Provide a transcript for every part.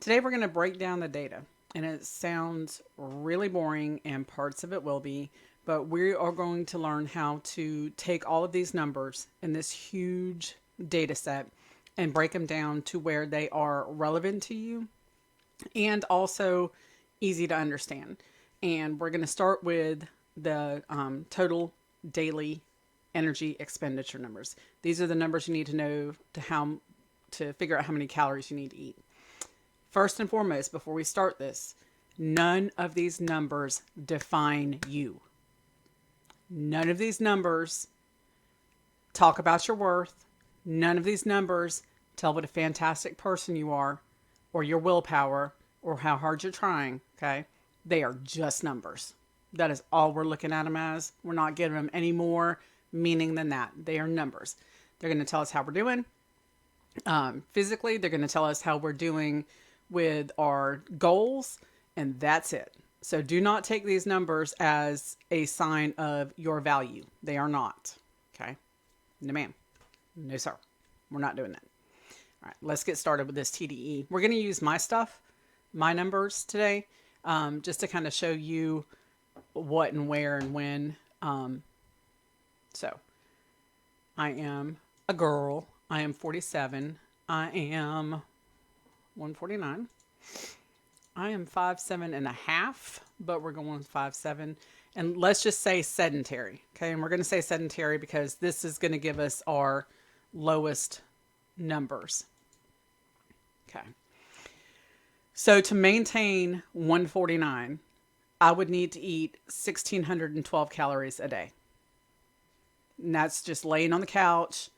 Today we're going to break down the data, and it sounds really boring, and parts of it will be, but we are going to learn how to take all of these numbers in this huge data set and break them down to where they are relevant to you and also easy to understand. And we're going to start with the total daily energy expenditure numbers. These are the numbers you need to know to figure out how many calories you need to eat. First and foremost, before we start this, none of these numbers define you. None of these numbers talk about your worth. None of these numbers tell what a fantastic person you are, or your willpower, or how hard you're trying, okay? They are just numbers. That is all we're looking at them as. We're not giving them any more meaning than that. They are numbers. They're going to tell us how we're doing. Physically, they're going to tell us how we're doing with our goals, and that's it. So do not take these numbers as a sign of your value. They are not. Okay? No, ma'am. No, sir. We're not doing that. All right, let's get started with this TDE. We're going to use my stuff, my numbers today, just to kind of show you what and where and when. So I am a girl. I am 47. I am 149. I am 5'7.5", but we're going 5'7". And let's just say sedentary. Okay. And we're going to say sedentary because this is going to give us our lowest numbers. Okay. So to maintain 149, I would need to eat 1,612 calories a day. And that's just laying on the couch,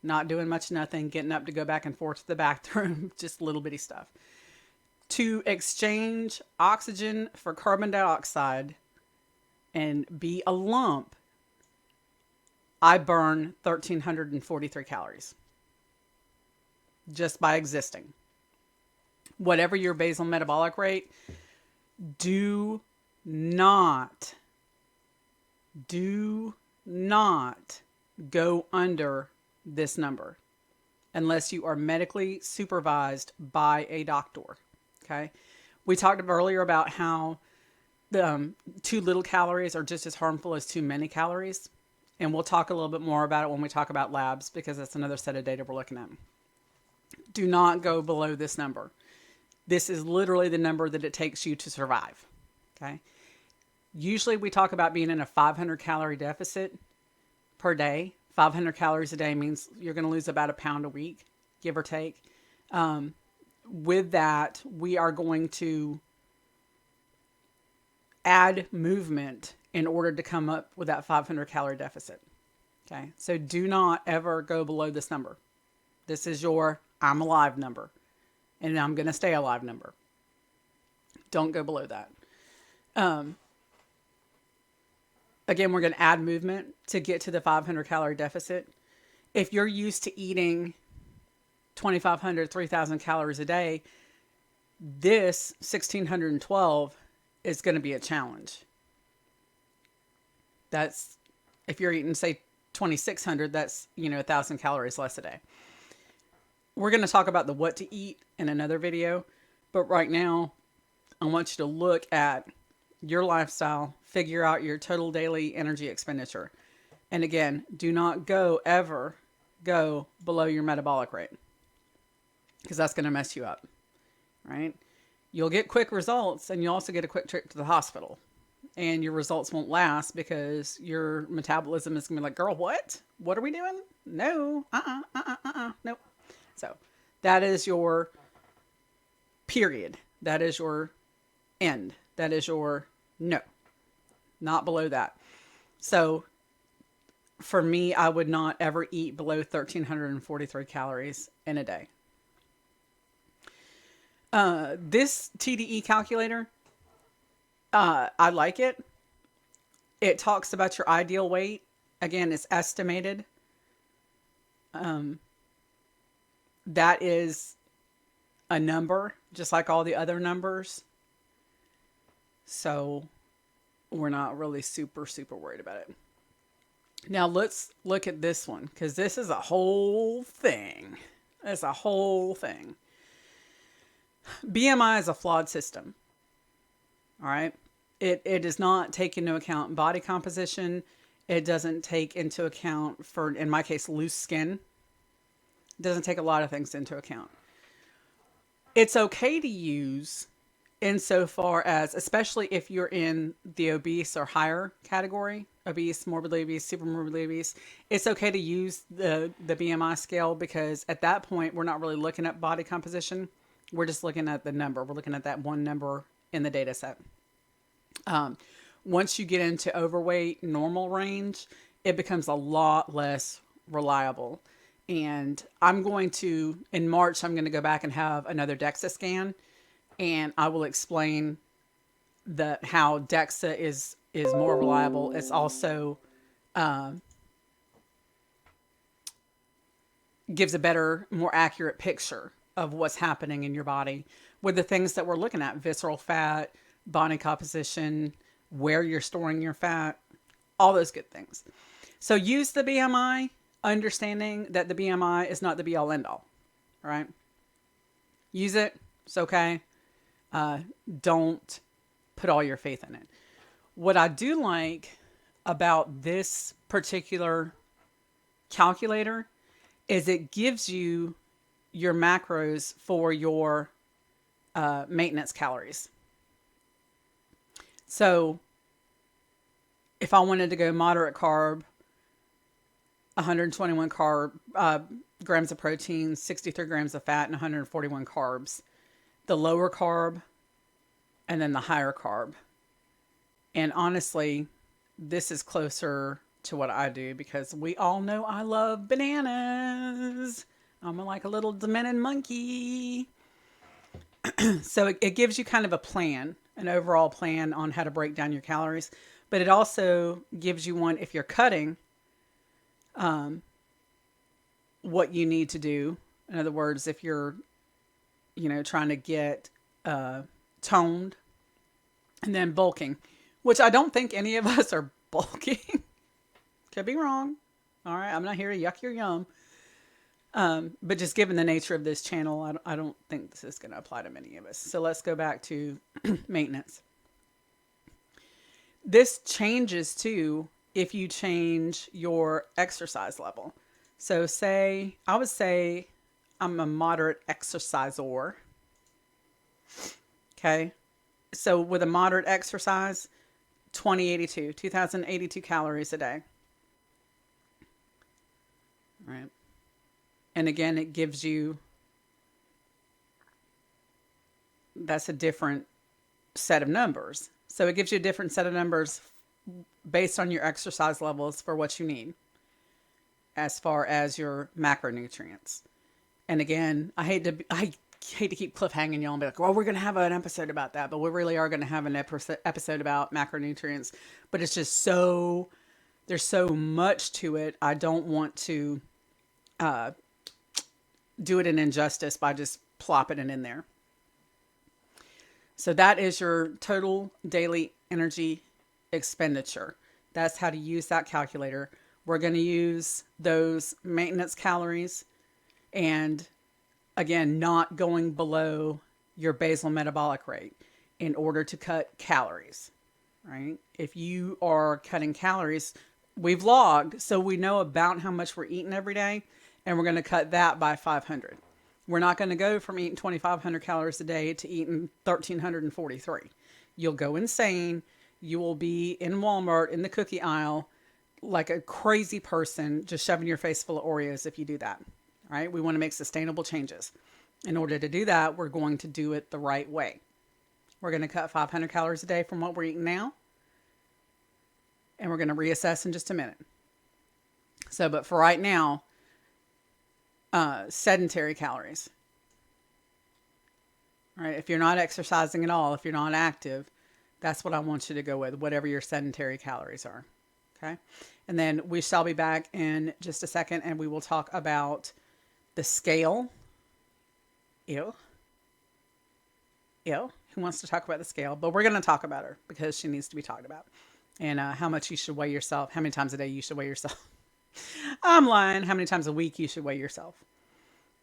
not doing much, nothing, getting up to go back and forth to the bathroom, just little bitty stuff. To exchange oxygen for carbon dioxide and be a lump, I burn 1,343 calories just by existing. Whatever your basal metabolic rate, do not go under this number unless you are medically supervised by a doctor. Okay. We talked earlier about how the too little calories are just as harmful as too many calories. And we'll talk a little bit more about it when we talk about labs, because that's another set of data we're looking at. Do not go below this number. This is literally the number that it takes you to survive. Okay. Usually we talk about being in a 500 calorie deficit per day. 500 calories a day means you're going to lose about a pound a week, give or take. With that, we are going to add movement in order to come up with that 500 calorie deficit. Okay. So do not ever go below this number. This is your I'm alive number, and I'm going to stay alive number. Don't go below that. Again, we're going to add movement to get to the 500 calorie deficit. If you're used to eating 2,500, 3,000 calories a day, this 1,612 is going to be a challenge. That's, if you're eating, say, 2,600, that's, 1,000 calories less a day. We're going to talk about the what to eat in another video, but right now, I want you to look at your lifestyle, figure out your total daily energy expenditure. And again, do not ever go below your metabolic rate, because that's going to mess you up, right? You'll get quick results, and you also get a quick trip to the hospital, and your results won't last because your metabolism is going to be like, girl, what? What are we doing? No, nope. So that is your period. That is your end. That is your no, not below that. So for me, I would not ever eat below 1,343 calories in a day. This TDE calculator, I like it. It talks about your ideal weight. Again, it's estimated. That is a number, just like all the other numbers. So we're not really super worried about it. Now let's look at this one, because this is a whole thing. It's a whole thing. BMI is a flawed system. All right. It does not take into account body composition. It doesn't take into account, for, in my case, loose skin. It doesn't take a lot of things into account. It's okay to use insofar as, especially if you're in the obese or higher category, obese, morbidly obese, super morbidly obese, it's okay to use the BMI scale, because at that point, we're not really looking at body composition. We're just looking at the number. We're looking at that one number in the data set. Once you get into overweight, normal range, it becomes a lot less reliable. And in March, I'm going to go back and have another DEXA scan, and I will explain how DEXA is more reliable. It's also gives a better, more accurate picture of what's happening in your body with the things that we're looking at: visceral fat, body composition, where you're storing your fat, all those good things. So use the BMI, understanding that the BMI is not the be all end all, right? Use it. It's okay. Don't put all your faith in it. What I do like about this particular calculator is it gives you your macros for your maintenance calories. So if I wanted to go moderate carb, 121 grams of protein, 63 grams of fat, and 141 carbs, the lower carb, and then the higher carb. And honestly, this is closer to what I do, because we all know I love bananas. I'm like a little demented monkey. So it gives you kind of a plan, an overall plan on how to break down your calories. But it also gives you one if you're cutting, what you need to do. In other words, if you're, trying to get toned, and then bulking, which I don't think any of us are bulking. Could be wrong. All right. I'm not here to yuck your yum. But just given the nature of this channel, I don't think this is going to apply to many of us. So let's go back to maintenance. This changes too if you change your exercise level. So I would say I'm a moderate exerciser. Okay. So with a moderate exercise, 2,082 calories a day. Right. And again, it gives you, that's a different set of numbers. So it gives you a different set of numbers based on your exercise levels for what you need as far as your macronutrients. And again, I hate to keep cliffhanging y'all and be like, well, we're going to have an episode about that, but we really are going to have an episode about macronutrients. But it's just there's so much to it. I don't want to do it an injustice by just plopping it in there. So that is your total daily energy expenditure. That's how to use that calculator. We're going to use those maintenance calories, and again, not going below your basal metabolic rate in order to cut calories, right? If you are cutting calories, we've logged, so we know about how much we're eating every day, and we're going to cut that by 500. We're not going to go from eating 2,500 calories a day to eating 1,343. You'll go insane. You will be in Walmart in the cookie aisle like a crazy person, just shoving your face full of Oreos if you do that. All right. We want to make sustainable changes. In order to do that, we're going to do it the right way. We're going to cut 500 calories a day from what we're eating now. And we're going to reassess in just a minute. So, but for right now, sedentary calories. All right. If you're not exercising at all, if you're not active, that's what I want you to go with, whatever your sedentary calories are. Okay. And then we shall be back in just a second, and we will talk about the scale. Ew. Who wants to talk about the scale? But we're going to talk about her because she needs to be talked about. And how much you should weigh yourself, how many times a day you should weigh yourself. I'm lying. How many times a week you should weigh yourself.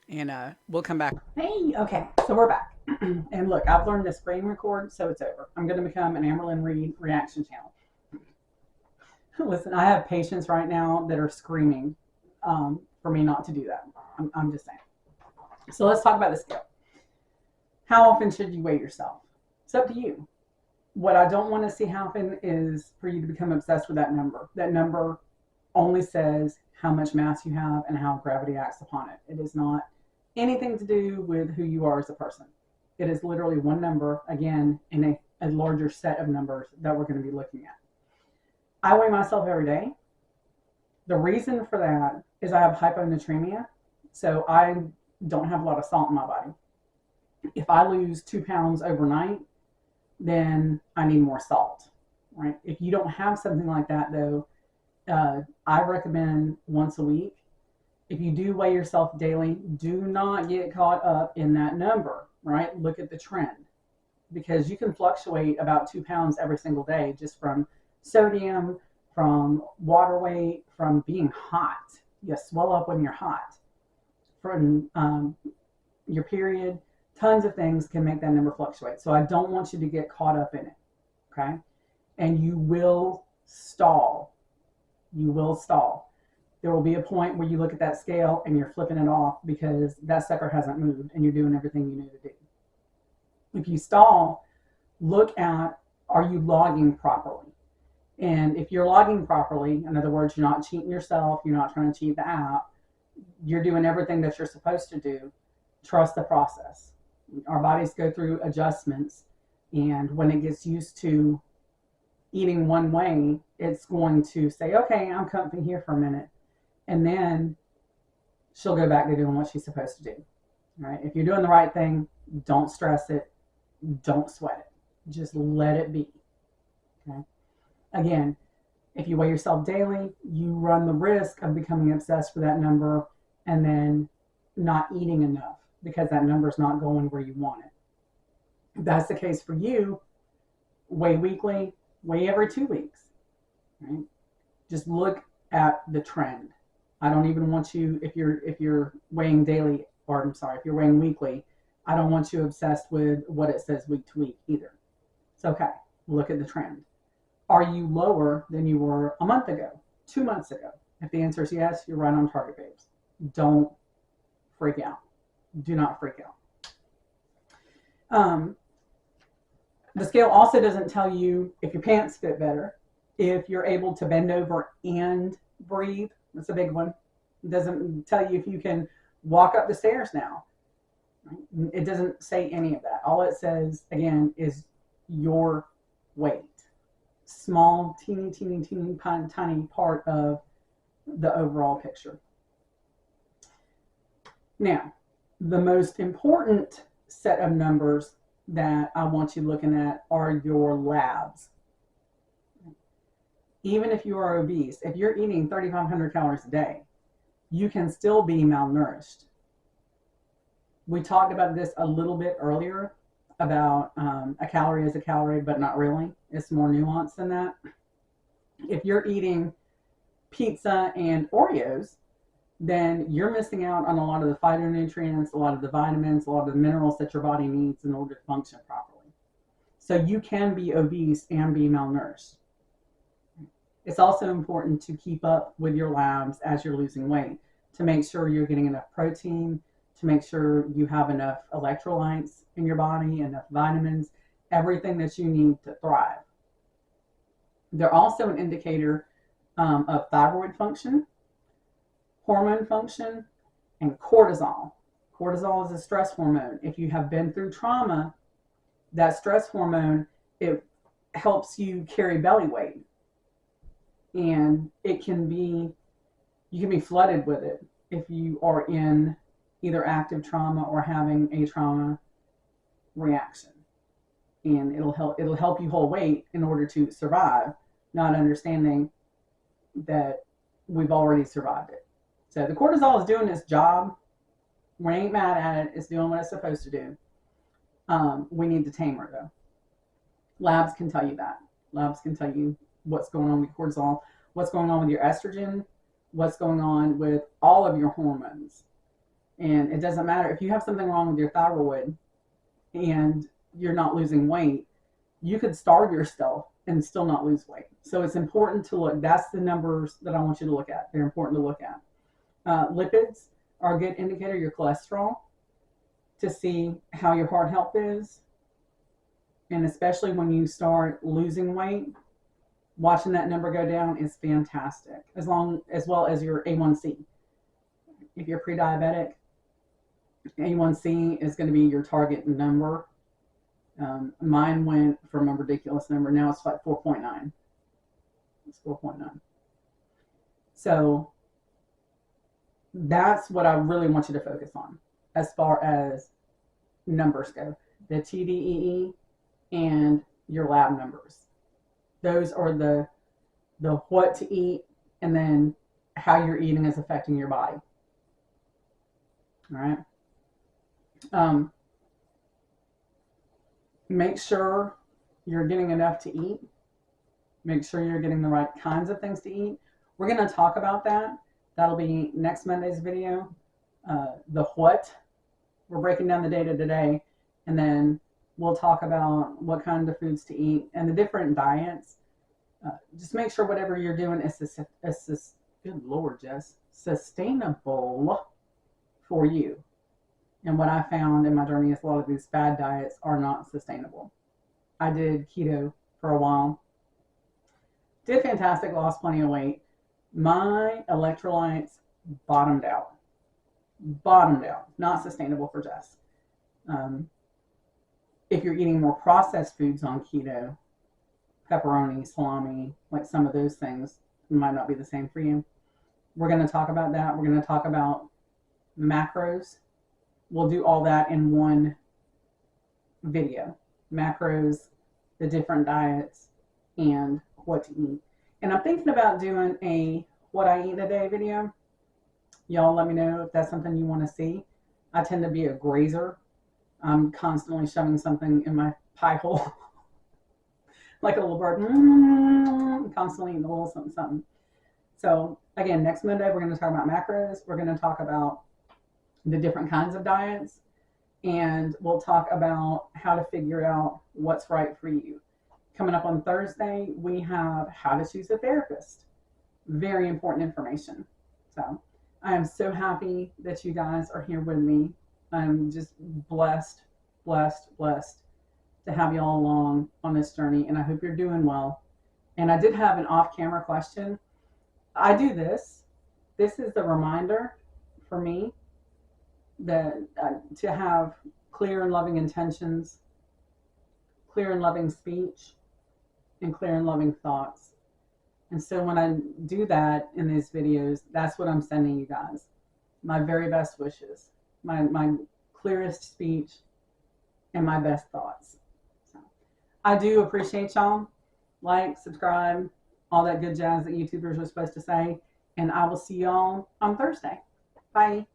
And we'll come back. Hey, okay, so we're back. And look, I've learned to screen record, so it's over. I'm going to become an Amberlynn Reed reaction channel. Listen, I have patients right now that are screaming for me not to do that. I'm just saying. So let's talk about the scale. How often should you weigh yourself? It's up to you. What I don't want to see happen is for you to become obsessed with that number. That number only says how much mass you have and how gravity acts upon it. It is not anything to do with who you are as a person. It is literally one number, again, in a larger set of numbers that we're going to be looking at. I weigh myself every day. The reason for that is I have hyponatremia, so I don't have a lot of salt in my body. If I lose 2 pounds overnight, then I need more salt, right? If you don't have something like that, though, I recommend once a week. If you do weigh yourself daily, do not get caught up in that number, right? Look at the trend, because you can fluctuate about 2 pounds every single day just from sodium, from water weight, from being hot. You swell up when you're hot, from your period. Tons of things can make that number fluctuate. So I don't want you to get caught up in it, okay? And you will stall. You will stall. There will be a point where you look at that scale and you're flipping it off because that sucker hasn't moved and you're doing everything you need to do. If you stall, look at, are you logging properly? And if you're logging properly, in other words, you're not cheating yourself, you're not trying to cheat the app, you're doing everything that you're supposed to do, trust the process. Our bodies go through adjustments, and when it gets used to eating one way, it's going to say, okay, I'm comfy here for a minute. And then she'll go back to doing what she's supposed to do. Right? If you're doing the right thing, don't stress it. Don't sweat it. Just let it be. Okay? Again, if you weigh yourself daily, you run the risk of becoming obsessed with that number and then not eating enough because that number is not going where you want it. If that's the case for you, weigh weekly, weigh every 2 weeks. Right? Just look at the trend. I don't even want you, if you're weighing daily, or I'm sorry, if you're weighing weekly, I don't want you obsessed with what it says week to week either. It's okay. Look at the trend. Are you lower than you were a month ago, 2 months ago? If the answer is yes, you're right on target, babes. Don't freak out. Do not freak out. The scale also doesn't tell you if your pants fit better, if you're able to bend over and breathe. That's a big one. It doesn't tell you if you can walk up the stairs now. It doesn't say any of that. All it says, again, is your weight. Small, teeny, tiny part of the overall picture. Now, the most important set of numbers that I want you looking at are your labs. Even if you are obese, if you're eating 3,500 calories a day, you can still be malnourished. We talked about this a little bit earlier about a calorie is a calorie, but not really. It's more nuanced than that. If you're eating pizza and Oreos, then you're missing out on a lot of the phytonutrients, a lot of the vitamins, a lot of the minerals that your body needs in order to function properly. So you can be obese and be malnourished. It's also important to keep up with your labs as you're losing weight to make sure you're getting enough protein, to make sure you have enough electrolytes in your body, enough vitamins, everything that you need to thrive. They're also an indicator of thyroid function, hormone function, and cortisol. Cortisol is a stress hormone. If you have been through trauma, that stress hormone, it helps you carry belly weight. And you can be flooded with it if you are in either active trauma or having a trauma reaction. And it'll help you hold weight in order to survive, not understanding that we've already survived it. So the cortisol is doing its job. We ain't mad at it. It's doing what it's supposed to do. We need to tame her, though. Labs can tell you that. Labs can tell you what's going on with cortisol, what's going on with your estrogen, what's going on with all of your hormones. And it doesn't matter if you have something wrong with your thyroid and you're not losing weight, you could starve yourself and still not lose weight. So it's important to look. That's the numbers that I want you to look at. They're important to look at. Lipids are a good indicator of your cholesterol to see how your heart health is. And especially when you start losing weight, watching that number go down is fantastic, as well as your A1C. If you're pre-diabetic, A1C is going to be your target number. Mine went from a ridiculous number. Now it's like 4.9. It's 4.9. So that's what I really want you to focus on as far as numbers go. The TDEE and your lab numbers. Those are the what to eat, and then how you're eating is affecting your body. All right. Make sure you're getting enough to eat. Make sure you're getting the right kinds of things to eat. We're going to talk about that. That'll be next Monday's video. The what. We're breaking down the data today, and then we'll talk about what kind of foods to eat and the different diets. Just make sure whatever you're doing is good Lord, Jess, sustainable for you. And what I found in my journey is a lot of these fad diets are not sustainable. I did keto for a while. Did fantastic, lost plenty of weight. My electrolytes bottomed out. Not sustainable for Jess. If you're eating more processed foods on keto, pepperoni, salami, like some of those things might not be the same for you. We're going to talk about that. We're going to talk about macros. We'll do all that in one video. Macros, the different diets, and what to eat. And I'm thinking about doing a what I eat a day video. Y'all let me know if that's something you want to see. I tend to be a grazer. I'm constantly shoving something in my pie hole. Like a little bird. Constantly eating a little something. So again, next Monday, we're going to talk about macros. We're going to talk about the different kinds of diets, and we'll talk about how to figure out what's right for you. Coming up on Thursday, we have how to choose a therapist. Very important information. So I am so happy that you guys are here with me. I'm just blessed to have you all along on this journey, and I hope you're doing well. And I did have an off-camera question. I do this. This is the reminder for me that to have clear and loving intentions, clear and loving speech, and clear and loving thoughts. And so when I do that in these videos, that's what I'm sending you guys. My very best wishes, my clearest speech, and my best thoughts. So I do appreciate y'all. Like, subscribe, all that good jazz that YouTubers are supposed to say. And I will see y'all on Thursday. Bye.